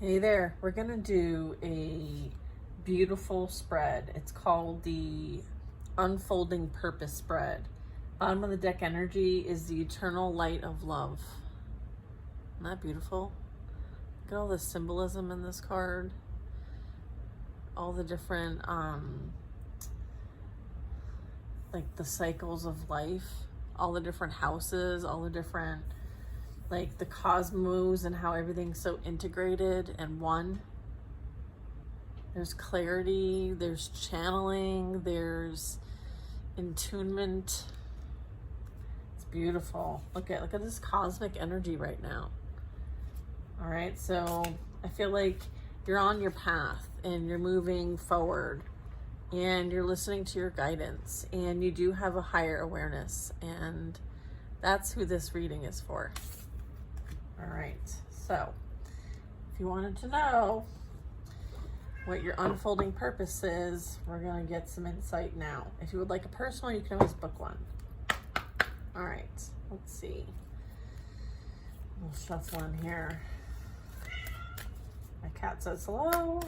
Hey there, we're gonna do a beautiful spread. It's called the Unfolding Purpose Spread. Bottom of the deck energy is the eternal light of love. Isn't that beautiful? Look at all the symbolism in this card. All the different, like the cycles of life, all the different houses, all the different, like the cosmos and how everything's so integrated and one. There's clarity, there's channeling, there's attunement. It's beautiful. Look at this cosmic energy right now. All right, so I feel like you're on your path and you're moving forward and you're listening to your guidance and you do have a higher awareness, and that's who this reading is for. All right, so if you wanted to know what your unfolding purpose is, we're gonna get some insight now. If you would like a personal, you can always book one. All right, let's see. We'll shuffle in here. My cat says hello.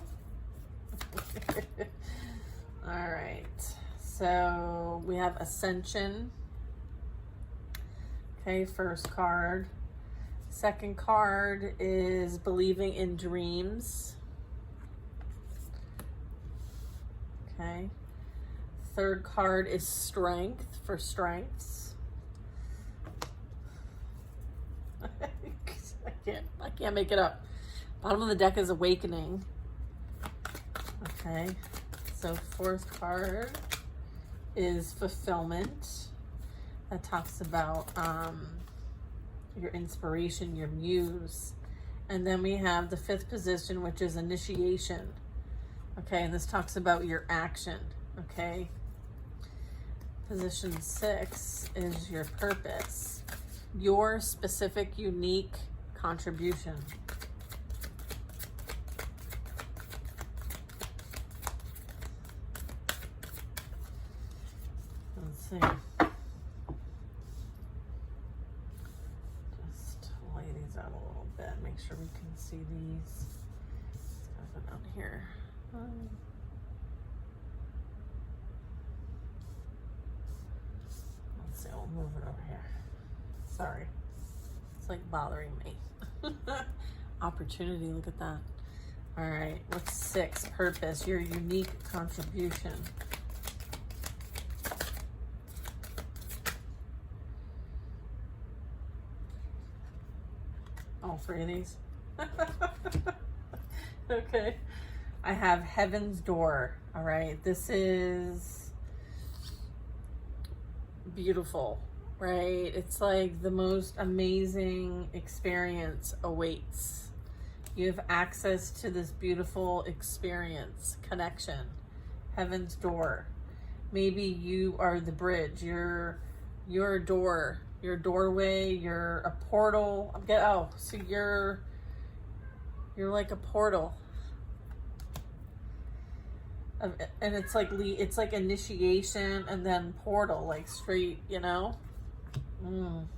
All right, so we have Ascension. Okay, first card. Second card is Believing in Dreams. Okay. Third card is Strength, for strengths. I can't make it up. Bottom of the deck is Awakening. Okay. So fourth card is Fulfillment. That talks about your inspiration, your muse. And then we have the fifth position, which is Initiation. Okay, and this talks about your action. Okay. Position 6 is your purpose, your specific, unique contribution. Let's see. Out a little bit, make sure we can see these. Let's go down here. Let's see, we'll move it over here. Sorry, it's like bothering me. Opportunity, look at that. All right, what's 6? Purpose, your unique contribution. All 3 of these. Okay. I have Heaven's Door. All right. This is beautiful, right? It's like the most amazing experience awaits. You have access to this beautiful experience, connection, Heaven's Door. Maybe you are the bridge. You're a door. Your doorway, you're a portal. So you're like a portal, and it's like initiation and then portal, like straight, you know. An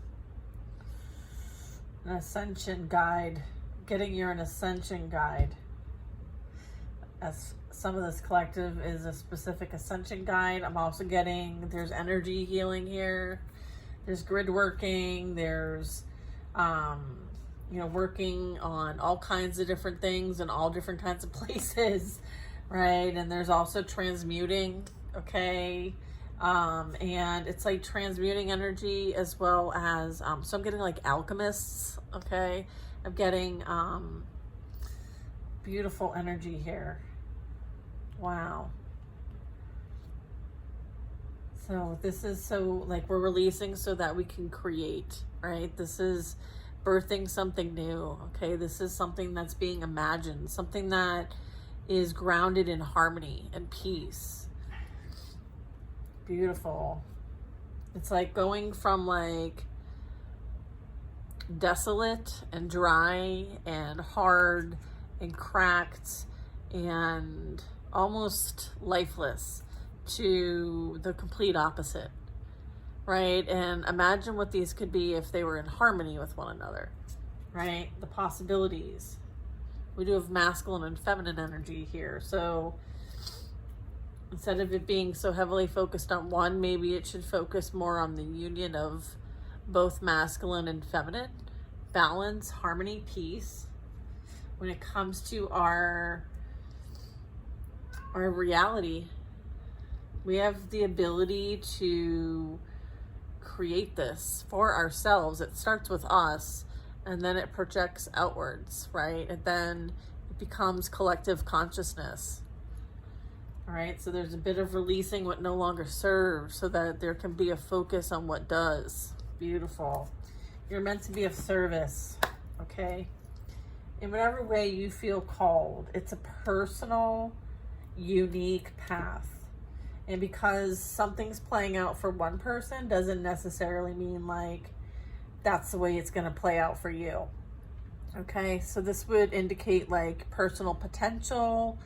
ascension guide, an ascension guide. As some of this collective is a specific ascension guide. I'm also getting there's energy healing here. There's grid working, there's, working on all kinds of different things in all different kinds of places, right? And there's also transmuting, okay? And it's like transmuting energy as well as, so I'm getting like alchemists, okay? I'm getting beautiful energy here. Wow. So this is so like we're releasing so that we can create, right? This is birthing something new, okay? This is something that's being imagined, something that is grounded in harmony and peace. Beautiful. It's like going from like desolate and dry and hard and cracked and almost lifeless to the complete opposite, right? And imagine what these could be if they were in harmony with one another, right? The possibilities, We do have masculine and feminine energy here. So instead of it being so heavily focused on one, maybe it should focus more on the union of both masculine and feminine, balance, harmony, peace. When it comes to our reality, we have the ability to create this for ourselves. It starts with us, and then it projects outwards, right? And then it becomes collective consciousness. All right, so there's a bit of releasing what no longer serves so that there can be a focus on what does. Beautiful. You're meant to be of service, okay? In whatever way you feel called. It's a personal, unique path. And because something's playing out for one person doesn't necessarily mean like that's the way it's going to play out for you. Okay, so this would indicate like personal potential,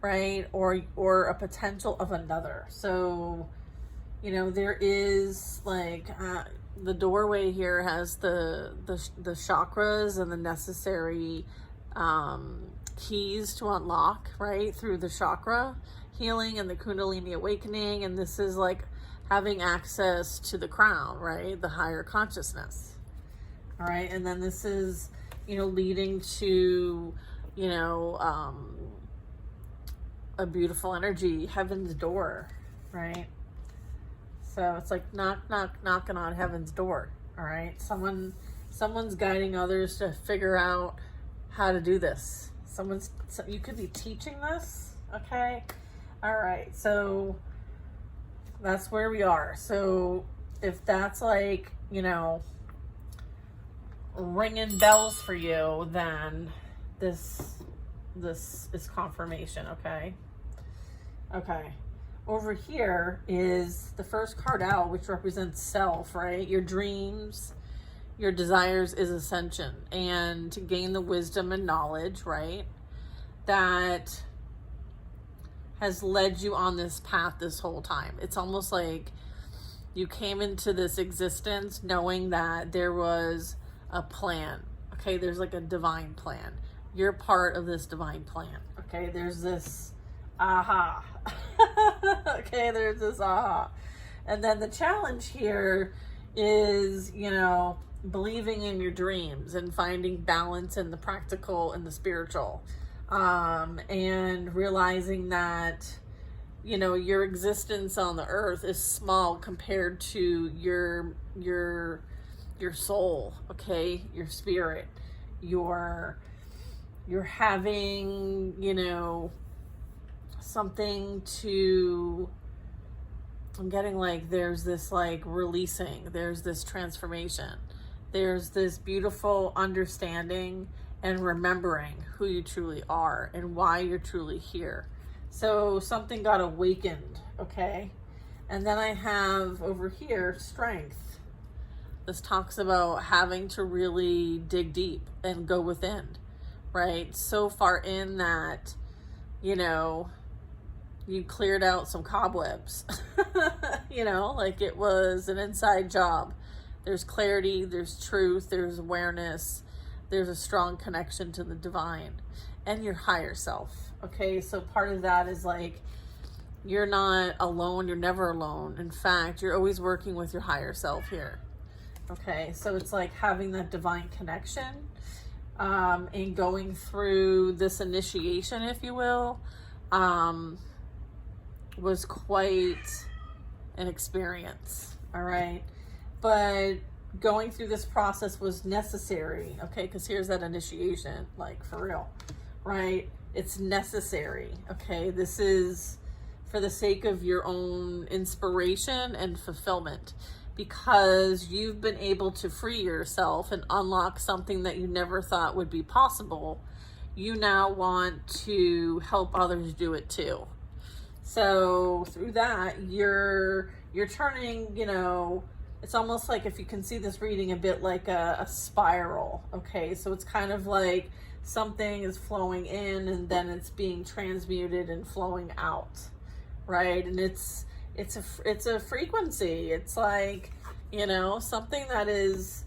right? Or a potential of another. So, you know, there is like the doorway here has the chakras and the necessary keys to unlock, right? Through the chakra healing and the Kundalini awakening. And this is like having access to the crown, right? The higher consciousness. All right. And then this is, you know, leading to, you know, a beautiful energy, heaven's door, right? So it's like knocking on heaven's door. All right. Someone's guiding others to figure out how to do this. You could be teaching this. Okay. All right. So that's where we are. So if that's like, you know, ringing bells for you, then this is confirmation. Okay. Okay. Over here is the first card out, which represents self, right? Your dreams, your desires is ascension, and to gain the wisdom and knowledge, right? That has led you on this path this whole time. It's almost like you came into this existence knowing that there was a plan. Okay, there's like a divine plan. You're part of this divine plan. Okay, there's this aha. Okay, there's this aha. And then the challenge here is, you know, believing in your dreams and finding balance in the practical and the spiritual. And realizing that, you know, your existence on the earth is small compared to your soul, okay? Your spirit. You're having, you know, something to, I'm getting like there's this like releasing, there's this transformation, there's this beautiful understanding and remembering who you truly are and why you're truly here. So something got awakened, okay? And then I have over here strength. This talks about having to really dig deep and go within, right? So far in that, you know, you cleared out some cobwebs, you know, like it was an inside job. There's clarity, there's truth, there's awareness, there's a strong connection to the divine and your higher self. Okay, so part of that is like, you're not alone, you're never alone. In fact, you're always working with your higher self here. Okay, so it's like having that divine connection and going through this initiation, if you will, was quite an experience. All right, but going through this process was necessary. Okay, because here's that initiation, like for real, right? It's necessary. Okay, this is for the sake of your own inspiration and fulfillment, because you've been able to free yourself and unlock something that you never thought would be possible. You now want to help others do it too. So through that, you're turning, you know, it's almost like, if you can see this reading, a bit like a spiral. Okay, so it's kind of like something is flowing in and then it's being transmuted and flowing out, right? And it's a frequency. It's like, you know, something that is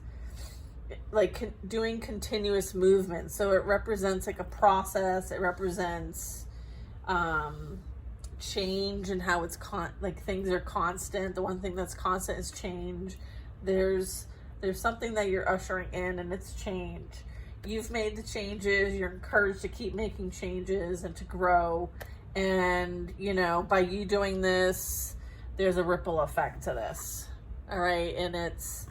doing continuous movement. So it represents like a process. It represents change and how it's like things are constant. The one thing that's constant is change. There's something that you're ushering in, and it's change. You've made the changes. You're encouraged to keep making changes and to grow. And, you know, by you doing this, there's a ripple effect to this. All right. And it's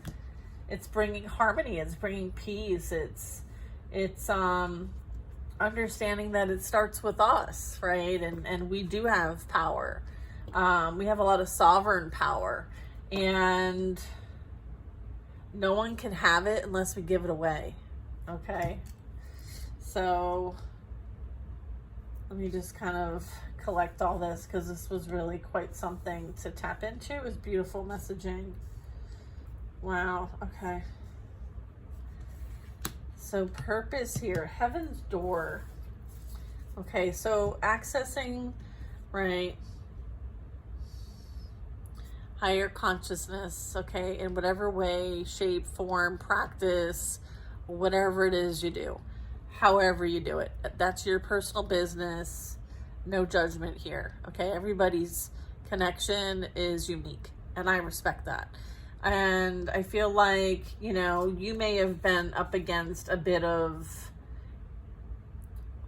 bringing harmony. It's bringing peace. It's understanding that it starts with us, right? And we do have power. We have a lot of sovereign power, and no one can have it unless we give it away. Okay. So let me just kind of collect all this, because this was really quite something to tap into. It was beautiful messaging. Wow. Okay. So purpose here, heaven's door. Okay. So accessing, right, higher consciousness, okay, in whatever way, shape, form, practice, whatever it is you do, however you do it. That's your personal business. No judgment here, okay? Everybody's connection is unique, and I respect that. And I feel like, you know, you may have been up against a bit of,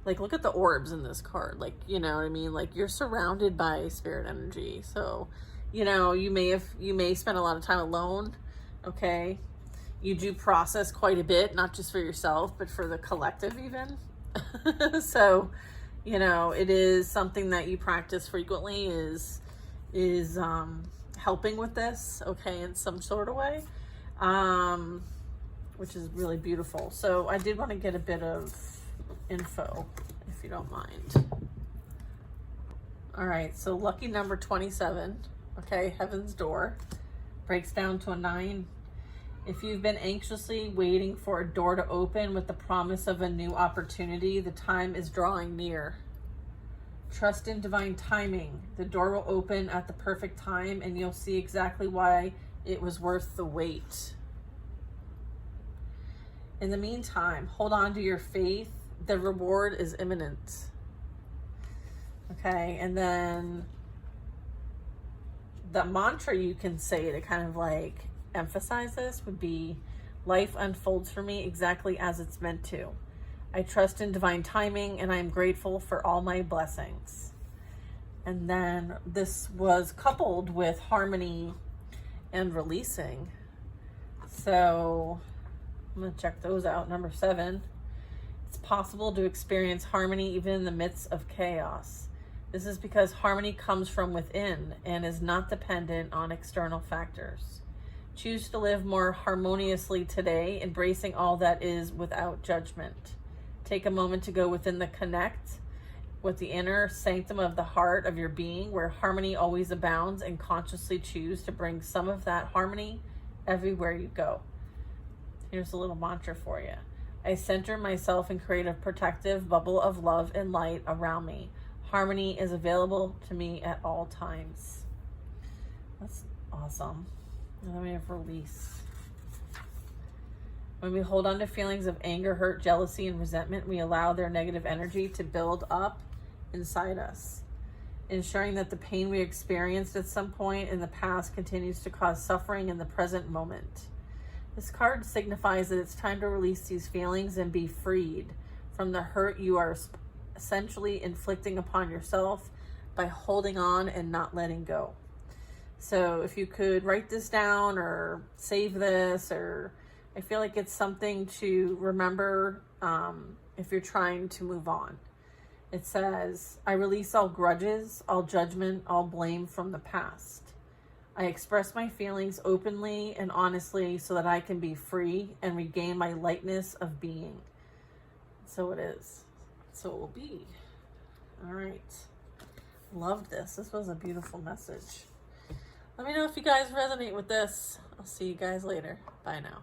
like, look at the orbs in this card. Like, you know what I mean? Like, you're surrounded by spirit energy. So, you know, you may spend a lot of time alone, okay? You do process quite a bit, not just for yourself, but for the collective even. So, you know, it is something that you practice frequently is helping with this, okay, in some sort of way, which is really beautiful. So I did want to get a bit of info, if you don't mind. All right, so lucky number 27, okay, heaven's door, breaks down to a 9. If you've been anxiously waiting for a door to open with the promise of a new opportunity, the time is drawing near. Trust in divine timing. The door will open at the perfect time, and you'll see exactly why it was worth the wait. In the meantime, hold on to your faith. The reward is imminent. Okay, and then the mantra you can say to kind of like emphasize this would be, life unfolds for me exactly as it's meant to. I trust in divine timing, and I'm grateful for all my blessings. And then this was coupled with harmony and releasing. So I'm going to check those out. Number 7, it's possible to experience harmony even in the midst of chaos. This is because harmony comes from within and is not dependent on external factors. Choose to live more harmoniously today, embracing all that is without judgment. Take a moment to go within the connect with the inner sanctum of the heart of your being, where harmony always abounds, and consciously choose to bring some of that harmony everywhere you go. Here's a little mantra for you. I center myself and create a protective bubble of love and light around me. Harmony is available to me at all times. That's awesome. And then we have release. When we hold on to feelings of anger, hurt, jealousy, and resentment, we allow their negative energy to build up inside us, ensuring that the pain we experienced at some point in the past continues to cause suffering in the present moment. This card signifies that it's time to release these feelings and be freed from the hurt you are essentially inflicting upon yourself by holding on and not letting go. So if you could write this down or save this, or I feel like it's something to remember if you're trying to move on. It says, I release all grudges, all judgment, all blame from the past. I express my feelings openly and honestly so that I can be free and regain my lightness of being. So it is. So it will be. All right. Loved this. This was a beautiful message. Let me know if you guys resonate with this. I'll see you guys later. Bye now.